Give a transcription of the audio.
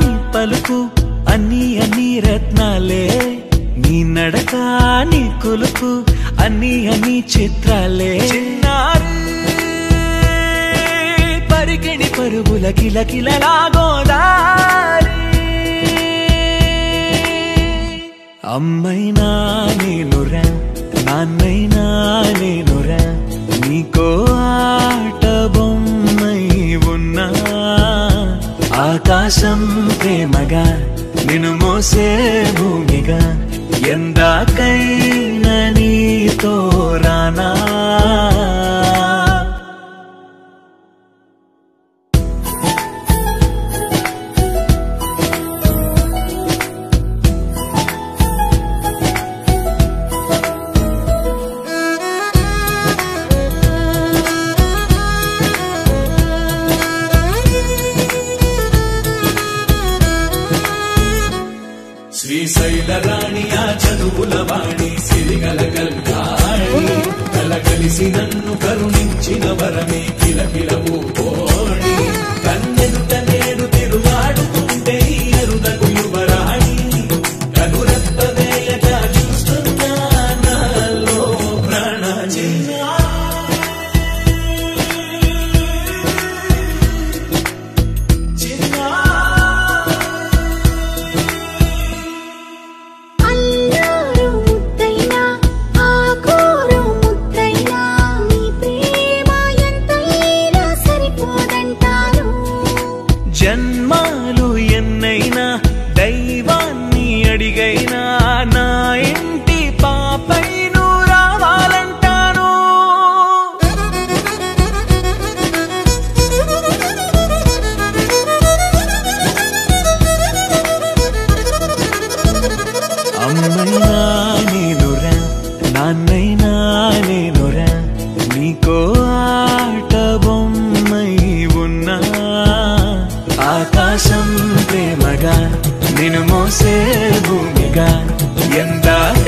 నీ పలుకు అన్ని అన్ని రత్నాలే, నీ నడక నీ కొలుకు అన్ని అన్ని చిత్రాలే. పరికిణి పరుగుల కిలకిలలా గోదారి, అమ్మైనా నేనురా నాన్నైనా నేనురా, నీకో ఆట బొమ్మై ఉన్నా. ఆకాశం ప్రేమగా నిన్ను మోసే భూమిగా, ఎందాకైనా నీతో రానా. శ్రీశైల రాణి ఆ చదువుల వాణి, సిరిగల కల్యాణి, కలగలిసి నన్ను కరుణించిన వరమే కిలకిలవు కోణి. కన్నెదుట నేడు తిరుగాడుతుంటే ఎరుదకు యువరాణి, కనురెప్ప వేయక చూస్తున్నా నాలో ప్రాణాన్ని. జన్మాలు ఎన్నైనా దైవాన్ని అడిగైనా, నా ఇంటి పాపై నువ్వు రావాలంటాను. అమ్మైనా నేనురా నాన్నైనా నేనురా, నీకో ఆట బొమ్మై ఉన్నా. ఆకాశం ప్రేమగా నిన్ను మోసే భూమిగా, ఎందాక